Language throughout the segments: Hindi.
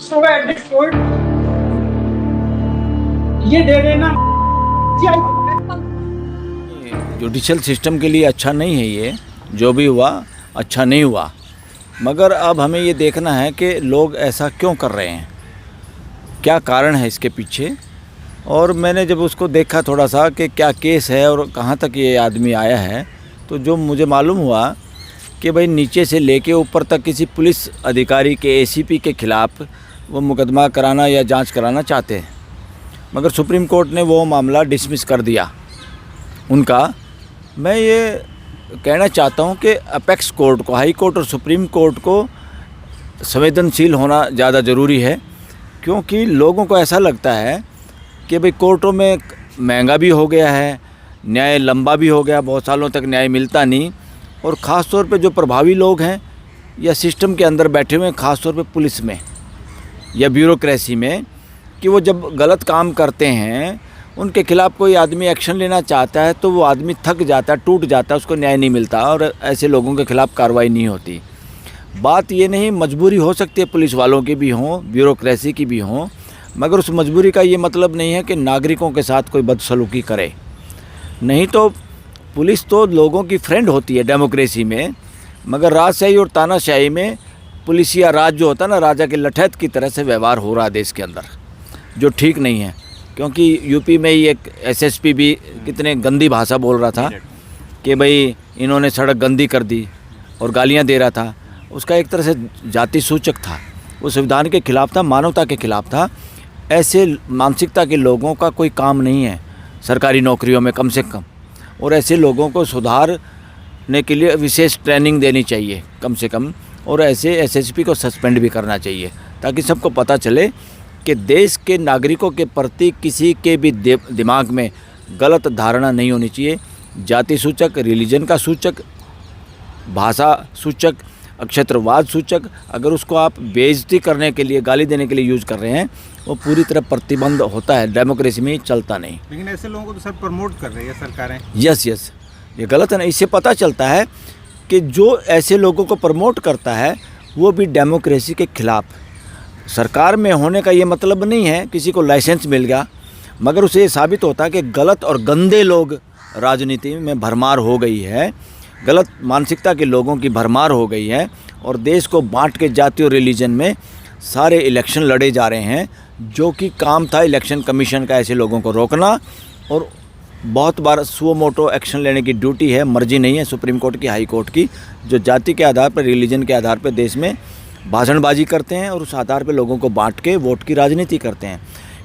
So at this point, ये दे देना जुडिशल सिस्टम के लिए अच्छा नहीं है ये, जो भी हुआ अच्छा नहीं हुआ। मगर अब हमें ये देखना है कि लोग ऐसा क्यों कर रहे हैं, क्या कारण है इसके पीछे। और मैंने जब उसको देखा थोड़ा सा कि क्या केस है और कहाँ तक ये आदमी आया है, तो जो मुझे मालूम हुआ कि भाई नीचे से लेके ऊपर तक किसी पुलिस अधिकारी के एसीपी के ख़िलाफ़ वो मुकदमा कराना या जांच कराना चाहते हैं, मगर सुप्रीम कोर्ट ने वो मामला डिसमिस कर दिया उनका। मैं ये कहना चाहता हूँ कि अपेक्स कोर्ट को, हाई कोर्ट और सुप्रीम कोर्ट को संवेदनशील होना ज़्यादा ज़रूरी है, क्योंकि लोगों को ऐसा लगता है कि भाई कोर्टों में महंगा भी हो गया है, न्याय लंबा भी हो गया, बहुत सालों तक न्याय मिलता नहीं। और ख़ास तौर पे जो प्रभावी लोग हैं या सिस्टम के अंदर बैठे हुए हैं, ख़ास तौर पे पुलिस में या ब्यूरोक्रेसी में, कि वो जब गलत काम करते हैं उनके खिलाफ़ कोई आदमी एक्शन लेना चाहता है तो वो आदमी थक जाता है, टूट जाता है, उसको न्याय नहीं मिलता और ऐसे लोगों के खिलाफ़ कार्रवाई नहीं होती। बात ये नहीं, मजबूरी हो सकती है पुलिस वालों की भी हो, ब्यूरोक्रेसी की भी हो, मगर उस मजबूरी का ये मतलब नहीं है कि नागरिकों के साथ कोई बदसलूकी करे। नहीं तो पुलिस तो लोगों की फ्रेंड होती है डेमोक्रेसी में, मगर राजशाही और तानाशाही में पुलिसिया राज जो होता है ना, राजा के लठैत की तरह से व्यवहार हो रहा है देश के अंदर, जो ठीक नहीं है। क्योंकि यूपी में ही एक एसएसपी भी कितने गंदी भाषा बोल रहा था कि भाई इन्होंने सड़क गंदी कर दी और गालियां दे रहा था। उसका एक तरह से जाति सूचक था, वो संविधान के खिलाफ़ था, मानवता के खिलाफ़ था। ऐसे मानसिकता के लोगों का कोई काम नहीं है सरकारी नौकरियों में कम से कम, और ऐसे लोगों को सुधारने के लिए विशेष ट्रेनिंग देनी चाहिए कम से कम, और ऐसे एसएसपी को सस्पेंड भी करना चाहिए, ताकि सबको पता चले कि देश के नागरिकों के प्रति किसी के भी दिमाग में गलत धारणा नहीं होनी चाहिए। जाति सूचक, रिलीजन का सूचक, भाषा सूचक, अक्षत्रवाद सूचक, अगर उसको आप बेइज्जती करने के लिए, गाली देने के लिए यूज़ कर रहे हैं, वो पूरी तरह प्रतिबंध होता है, डेमोक्रेसी में चलता नहीं। लेकिन ऐसे लोगों को तो सर प्रमोट कर रही है सरकारें। यस, ये गलत है ना। इससे पता चलता है कि जो ऐसे लोगों को प्रमोट करता है वो भी डेमोक्रेसी के खिलाफ। सरकार में होने का ये मतलब नहीं है किसी को लाइसेंस मिल गया, मगर उसे ये साबित होता है कि गलत और गंदे लोग राजनीति में भरमार हो गई है, गलत मानसिकता के लोगों की भरमार हो गई है, और देश को बांट के जाति और रिलीजन में सारे इलेक्शन लड़े जा रहे हैं, जो कि काम था इलेक्शन कमीशन का ऐसे लोगों को रोकना। और बहुत बार सुओ मोटो एक्शन लेने की ड्यूटी है, मर्जी नहीं है सुप्रीम कोर्ट की, हाई कोर्ट की, जो जाति के आधार पर, रिलीजन के आधार पर देश में भाषणबाजी करते हैं और उस आधार पर लोगों को बांट के वोट की राजनीति करते हैं।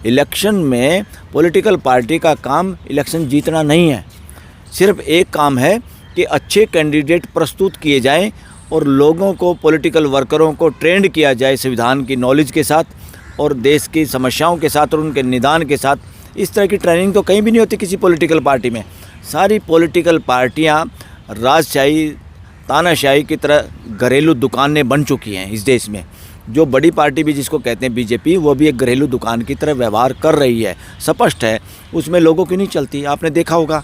इलेक्शन में पॉलिटिकल पार्टी का काम इलेक्शन जीतना नहीं है, सिर्फ एक काम है कि अच्छे कैंडिडेट प्रस्तुत किए जाएं और लोगों को, पॉलिटिकल वर्करों को ट्रेंड किया जाए संविधान की नॉलेज के साथ और देश की समस्याओं के साथ और उनके निदान के साथ। इस तरह की ट्रेनिंग तो कहीं भी नहीं होती किसी पॉलिटिकल पार्टी में। सारी पॉलिटिकल पार्टियां राजशाही, तानाशाही की तरह घरेलू दुकानें बन चुकी हैं इस देश में। जो बड़ी पार्टी भी जिसको कहते हैं बीजेपी, वो भी एक घरेलू दुकान की तरह व्यवहार कर रही है, स्पष्ट है। उसमें लोगों की नहीं चलती। आपने देखा होगा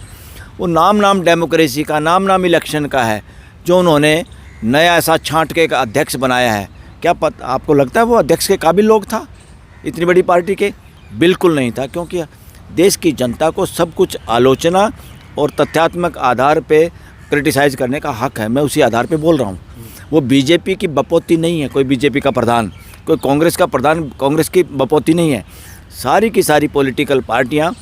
वो नाम डेमोक्रेसी का, नाम इलेक्शन का है, जो उन्होंने नया ऐसा छांट के एक अध्यक्ष बनाया है। क्या पता आपको लगता है वो अध्यक्ष के काबिल लोग था इतनी बड़ी पार्टी के? बिल्कुल नहीं था, क्योंकि देश की जनता को सब कुछ आलोचना और तथ्यात्मक आधार पे क्रिटिसाइज़ करने का हक है। मैं उसी आधार पे बोल रहा हूँ। वो बीजेपी की बपोती नहीं है, कोई बीजेपी का प्रधान, कोई कांग्रेस का प्रधान कांग्रेस की बपोती नहीं है। सारी की सारी पॉलिटिकल पार्टियाँ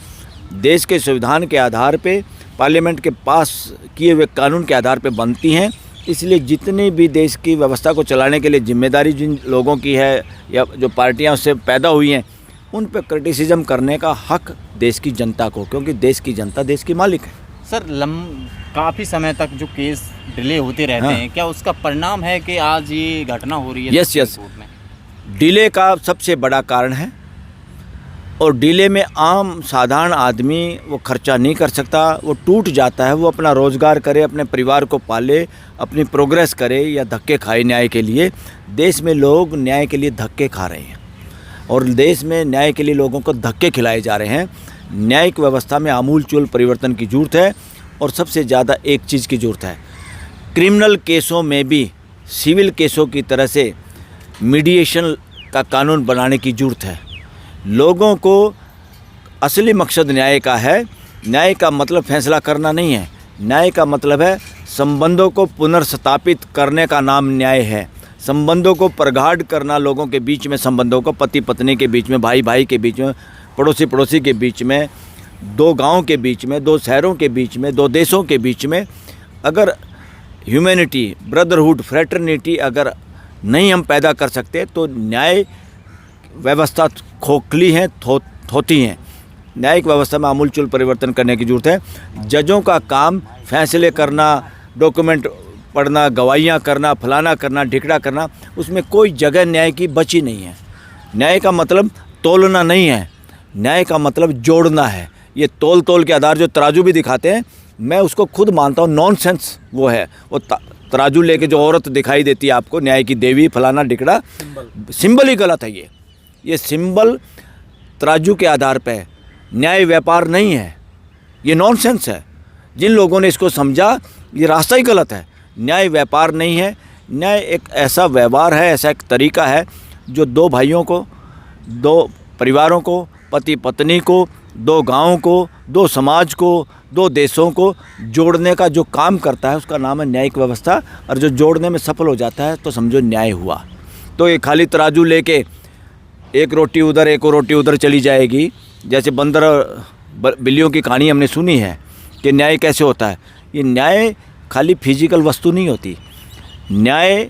देश के संविधान के आधार पे, पार्लियामेंट के पास किए हुए कानून के आधार पे बनती हैं। इसलिए जितनी भी देश की व्यवस्था को चलाने के लिए जिम्मेदारी जिन लोगों की है या जो पार्टियां उससे पैदा हुई हैं, उन पर क्रिटिसिज्म करने का हक देश की जनता को, क्योंकि देश की जनता देश की मालिक है। सर काफ़ी समय तक जो केस डिले होते रहते हैं, क्या उसका परिणाम है कि आज ये घटना हो रही है? यस, डिले का सबसे बड़ा कारण है। और डिले में आम साधारण आदमी वो खर्चा नहीं कर सकता, वो टूट जाता है। वो अपना रोज़गार करे, अपने परिवार को पाले, अपनी प्रोग्रेस करे या धक्के खाए न्याय के लिए। देश में लोग न्याय के लिए धक्के खा रहे हैं और देश में न्याय के लिए लोगों को धक्के खिलाए जा रहे हैं। न्यायिक व्यवस्था में आमूलचूल परिवर्तन की ज़रूरत है। और सबसे ज़्यादा एक चीज़ की ज़रूरत है, क्रिमिनल केसों में भी सिविल केसों की तरह से मीडिएशन का कानून बनाने की ज़रूरत है। लोगों को असली मकसद न्याय का है। न्याय का मतलब फैसला करना नहीं है। न्याय का मतलब है संबंधों को पुनर्स्थापित करने का नाम न्याय है। संबंधों को प्रगाढ़ करना, लोगों के बीच में संबंधों को, पति पत्नी के बीच में, भाई भाई के बीच में, पड़ोसी पड़ोसी के बीच में, दो गांव के बीच में, दो शहरों के बीच में, दो देशों के बीच में अगर ह्यूमैनिटी, ब्रदरहुड, फ्रेटर्निटी अगर नहीं हम पैदा कर सकते तो न्याय व्यवस्था खोखली है, थोती हैं। न्यायिक व्यवस्था में आमूलचूल परिवर्तन करने की ज़रूरत है। जजों का काम फैसले करना, डॉक्यूमेंट पढ़ना, गवाहियाँ करना, फलाना करना, ढिकड़ा करना, उसमें कोई जगह न्याय की बची नहीं है। न्याय का मतलब तोलना नहीं है, न्याय का मतलब जोड़ना है। ये तोल के आधार जो तराजू भी दिखाते हैं, मैं उसको खुद मानता हूँ नॉनसेंस वो है। वो तराजू लेके जो औरत दिखाई देती है आपको, न्याय की देवी फलाना ढिकड़ा, सिंबल ही गलत है। ये सिंबल तराजू के आधार पे है, न्याय व्यापार नहीं है, ये नॉनसेंस है। जिन लोगों ने इसको समझा, ये रास्ता ही गलत है। न्याय व्यापार नहीं है। न्याय एक ऐसा व्यवहार है, ऐसा एक तरीका है जो दो भाइयों को, दो परिवारों को, पति पत्नी को, दो गाँवों को, दो समाज को, दो देशों को जोड़ने का जो काम करता है उसका नाम है न्यायिक व्यवस्था। और जो जोड़ने में सफल हो जाता है तो समझो न्याय हुआ। तो ये खाली तराजू लेके एक रोटी उधर एक रोटी उधर चली जाएगी, जैसे बंदर बिल्लियों की कहानी हमने सुनी है कि न्याय कैसे होता है। ये न्याय खाली फिजिकल वस्तु नहीं होती। न्याय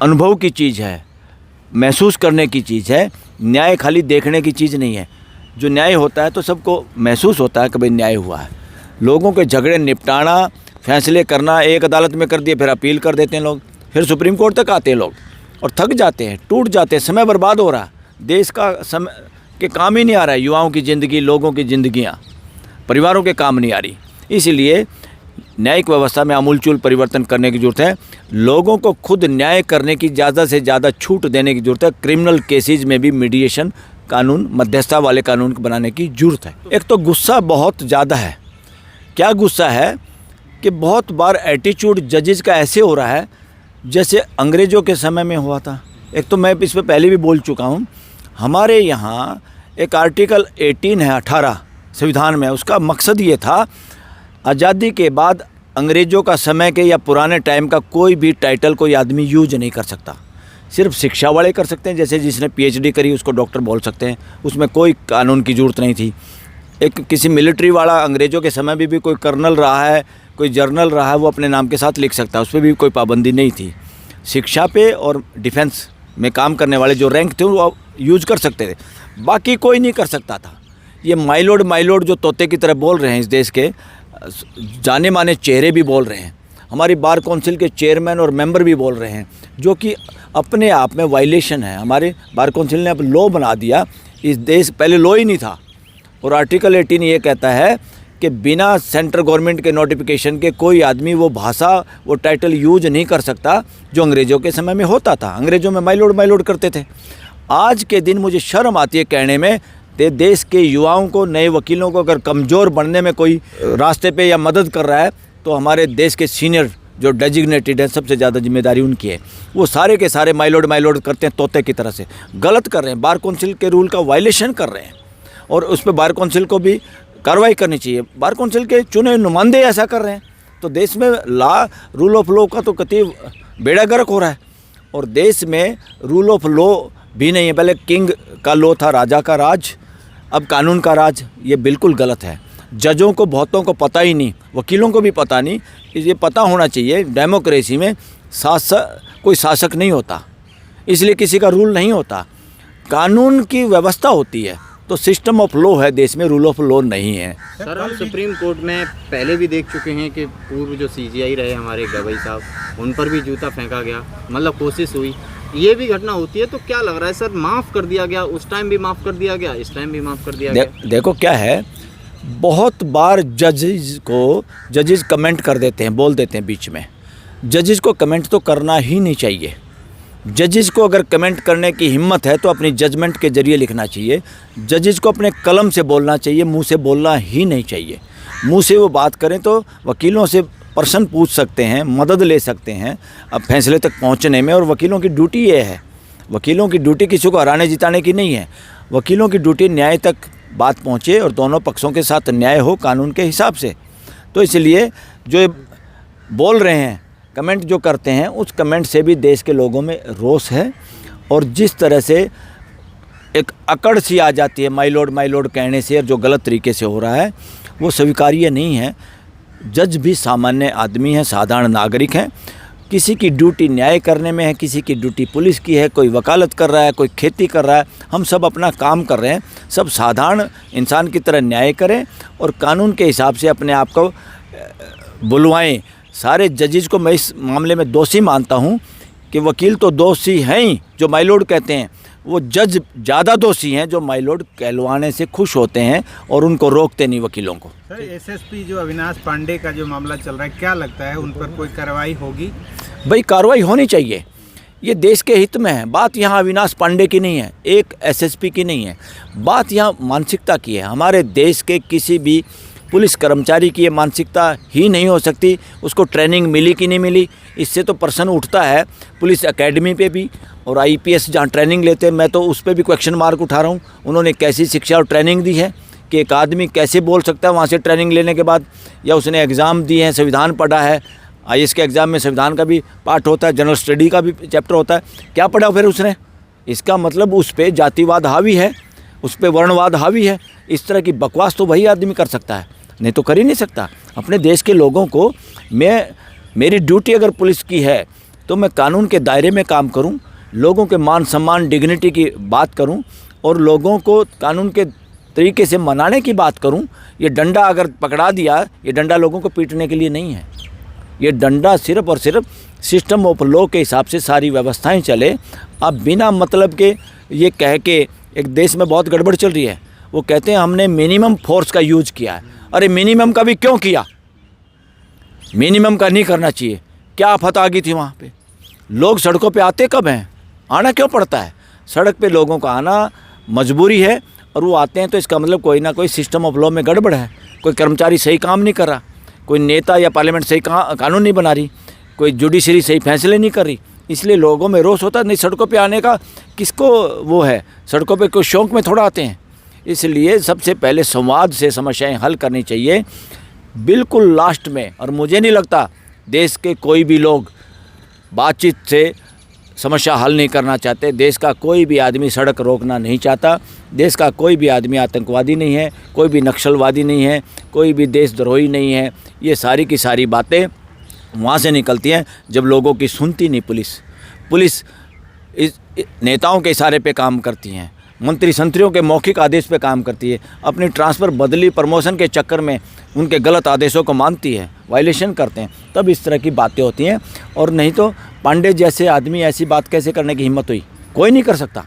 अनुभव की चीज़ है, महसूस करने की चीज़ है। न्याय खाली देखने की चीज़ नहीं है। जो न्याय होता है तो सबको महसूस होता है कि भाई न्याय हुआ है। लोगों के झगड़े निपटाना, फैसले करना, एक अदालत में कर दिए फिर अपील कर देते हैं लोग, फिर सुप्रीम कोर्ट तक आते हैं लोग और थक जाते हैं, टूट जाते हैं, समय बर्बाद हो रहा है। देश का समय के काम ही नहीं आ रहा है। युवाओं की ज़िंदगी, लोगों की ज़िंदगियाँ, परिवारों के काम नहीं आ रही। इसलिए न्यायिक व्यवस्था में आमूलचूल परिवर्तन करने की ज़रूरत है। लोगों को खुद न्याय करने की ज़्यादा से ज़्यादा छूट देने की ज़रूरत है। क्रिमिनल केसेज में भी मीडिएशन कानून, मध्यस्थता वाले कानून बनाने की ज़रूरत है। एक तो गुस्सा बहुत ज़्यादा है। क्या गुस्सा है कि बहुत बार एटीट्यूड जजेस का ऐसे हो रहा है जैसे अंग्रेज़ों के समय में हुआ था। एक तो मैं इस पर पहले भी बोल चुका हूँ, हमारे यहाँ एक आर्टिकल 18 है 18 संविधान में, उसका मकसद ये था आज़ादी के बाद अंग्रेज़ों का समय के या पुराने टाइम का कोई भी टाइटल कोई आदमी यूज नहीं कर सकता। सिर्फ शिक्षा वाले कर सकते हैं, जैसे जिसने PhD करी उसको डॉक्टर बोल सकते हैं, उसमें कोई कानून की ज़रूरत नहीं थी। एक किसी मिलिट्री वाला अंग्रेज़ों के समय भी कोई कर्नल रहा है, कोई जर्नल रहा है, वो अपने नाम के साथ लिख सकता है, उस पर भी कोई पाबंदी नहीं थी। शिक्षा पे और डिफेंस में काम करने वाले जो रैंक थे वो यूज कर सकते थे, बाकी कोई नहीं कर सकता था। ये माई लॉर्ड जो तोते की तरह बोल रहे हैं, इस देश के जाने माने चेहरे भी बोल रहे हैं, हमारी बार काउंसिल के चेयरमैन और मेंबर भी बोल रहे हैं, जो कि अपने आप में वायलेशन है। हमारे बार काउंसिल ने अब लॉ बना दिया, इस देश पहले लॉ ही नहीं था। और आर्टिकल 18 ये कहता है कि बिना सेंट्रल गवर्नमेंट के नोटिफिकेशन के कोई आदमी वो भाषा, वो टाइटल यूज नहीं कर सकता जो अंग्रेज़ों के समय में होता था। अंग्रेज़ों में माई लॉर्ड करते थे। आज के दिन मुझे शर्म आती है कहने में, देश के युवाओं को, नए वकीलों को अगर कमज़ोर बनने में कोई रास्ते पे या मदद कर रहा है तो हमारे देश के सीनियर जो डेजिग्नेटेड है, सबसे ज़्यादा जिम्मेदारी उनकी है। वो सारे के सारे माई लॉर्ड करते हैं, तोते की तरह से गलत कर रहे हैं, बार काउंसिल के रूल का वायलेशन कर रहे हैं और उस पर बार काउंसिल को भी कार्रवाई करनी चाहिए। बार काउंसिल के चुने नुमाइंदे ऐसा कर रहे हैं तो देश में रूल ऑफ लॉ का तो कतई बेड़ा गर्क हो रहा है। और देश में रूल ऑफ लॉ भी नहीं है। पहले किंग का लॉ था, राजा का राज, अब कानून का राज। ये बिल्कुल गलत है। जजों को बहुतों को पता ही नहीं, वकीलों को भी पता नहीं। ये पता होना चाहिए, डेमोक्रेसी में कोई शासक नहीं होता, इसलिए किसी का रूल नहीं होता, कानून की व्यवस्था होती है। तो सिस्टम ऑफ लॉ है देश में, रूल ऑफ लॉ नहीं है। सर, हम सुप्रीम कोर्ट में पहले भी देख चुके हैं कि पूर्व जो CGI रहे हमारे गवई साहब, उन पर भी जूता फेंका गया, मतलब कोशिश हुई। ये भी घटना होती है तो क्या लग रहा है सर, माफ़ कर दिया गया, उस टाइम भी माफ़ कर दिया गया, इस टाइम भी माफ़ कर दिया गया? देखो क्या है, बहुत बार जजेस कमेंट कर देते हैं, बोल देते हैं बीच में। जजेस को कमेंट तो करना ही नहीं चाहिए। जजेस को अगर कमेंट करने की हिम्मत है तो अपनी जजमेंट के जरिए लिखना चाहिए। जजेस को अपने कलम से बोलना चाहिए, मुंह से बोलना ही नहीं चाहिए। मुंह से वो बात करें तो वकीलों से प्रश्न पूछ सकते हैं, मदद ले सकते हैं अब फैसले तक पहुंचने में, और वकीलों की ड्यूटी ये है। वकीलों की ड्यूटी किसी को हराने जिताने की नहीं है। वकीलों की ड्यूटी न्याय तक बात पहुँचे और दोनों पक्षों के साथ न्याय हो कानून के हिसाब से। तो इसलिए जो ये बोल रहे हैं, कमेंट जो करते हैं, उस कमेंट से भी देश के लोगों में रोष है। और जिस तरह से एक अकड़ सी आ जाती है माय लॉर्ड कहने से, और जो गलत तरीके से हो रहा है वो स्वीकार्य नहीं है। जज भी सामान्य आदमी है, साधारण नागरिक हैं। किसी की ड्यूटी न्याय करने में है, किसी की ड्यूटी पुलिस की है, कोई वकालत कर रहा है, कोई खेती कर रहा है। हम सब अपना काम कर रहे हैं। सब साधारण इंसान की तरह न्याय करें और कानून के हिसाब से अपने आप को बुलवाएं। सारे जजेस को मैं इस मामले में दोषी मानता हूं कि वकील तो दोषी हैं ही जो माय लॉर्ड कहते हैं, वो जज ज़्यादा दोषी हैं जो माय लॉर्ड कहलवाने से खुश होते हैं और उनको रोकते नहीं वकीलों को। सर, एसएसपी जो अविनाश पांडे का जो मामला चल रहा है, क्या लगता है उन पर कोई कार्रवाई होगी? भाई कार्रवाई होनी चाहिए, ये देश के हित में है। बात यहाँ अविनाश पांडे की नहीं है, एक एसएसपी की नहीं है, बात यहाँ मानसिकता की है। हमारे देश के किसी भी पुलिस कर्मचारी की ये मानसिकता ही नहीं हो सकती। उसको ट्रेनिंग मिली कि नहीं मिली, इससे तो प्रश्न उठता है। पुलिस एकेडमी पे भी और आईपीएस जहाँ ट्रेनिंग लेते हैं, मैं तो उस पर भी क्वेश्चन मार्क उठा रहा हूँ। उन्होंने कैसी शिक्षा और ट्रेनिंग दी है कि एक आदमी कैसे बोल सकता है वहाँ से ट्रेनिंग लेने के बाद, या उसने एग्ज़ाम दिए हैं, संविधान पढ़ा है। आईएएस के एग्ज़ाम में संविधान का भी पार्ट होता है, जनरल स्टडी का भी चैप्टर होता है। क्या पढ़ा फिर उसने? इसका मतलब उस पर जातिवाद हावी है, उस पर वर्णवाद हावी है। इस तरह की बकवास तो वही आदमी कर सकता है, नहीं तो कर ही नहीं सकता। अपने देश के लोगों को मेरी ड्यूटी अगर पुलिस की है तो मैं कानून के दायरे में काम करूं, लोगों के मान सम्मान डिग्निटी की बात करूं और लोगों को कानून के तरीके से मनाने की बात करूं। ये डंडा अगर पकड़ा दिया, ये डंडा लोगों को पीटने के लिए नहीं है। ये डंडा सिर्फ और सिर्फ सिस्टम ऑफ लॉ के हिसाब से सारी व्यवस्थाएं चले। अब बिना मतलब के ये कह के, एक देश में बहुत गड़बड़ चल रही है, वो कहते हैं हमने मिनिमम फोर्स का यूज किया है। अरे मिनिमम का भी क्यों किया? मिनिमम का नहीं करना चाहिए। क्या आफत आ गई थी वहाँ पे? लोग सड़कों पे आते कब हैं? आना क्यों पड़ता है? सड़क पे लोगों का आना मजबूरी है, और वो आते हैं तो इसका मतलब कोई ना कोई सिस्टम ऑफ लॉ में गड़बड़ है। कोई कर्मचारी सही काम नहीं कर रहा, कोई नेता या पार्लियामेंट सही कानून नहीं बना रही, कोई जुडिशरी सही फैसले नहीं कर रही, इसलिए लोगों में रोष होता है। नहीं, सड़कों पे आने का किसको वो है? सड़कों पे कोई शौक में थोड़ा आते हैं। इसलिए सबसे पहले संवाद से समस्याएं हल करनी चाहिए, बिल्कुल लास्ट में। और मुझे नहीं लगता देश के कोई भी लोग बातचीत से समस्या हल नहीं करना चाहते। देश का कोई भी आदमी सड़क रोकना नहीं चाहता। देश का कोई भी आदमी आतंकवादी नहीं है, कोई भी नक्सलवादी नहीं है, कोई भी देशद्रोही नहीं है। ये सारी की सारी बातें वहाँ से निकलती हैं जब लोगों की सुनती नहीं पुलिस इस नेताओं के इशारे पे काम करती हैं, मंत्री संतरियों के मौखिक आदेश पे काम करती है, अपनी ट्रांसफ़र बदली प्रमोशन के चक्कर में उनके गलत आदेशों को मानती है, वायलेशन करते हैं, तब इस तरह की बातें होती हैं। और नहीं तो पांडे जैसे आदमी ऐसी बात कैसे करने की हिम्मत हुई? कोई नहीं कर सकता।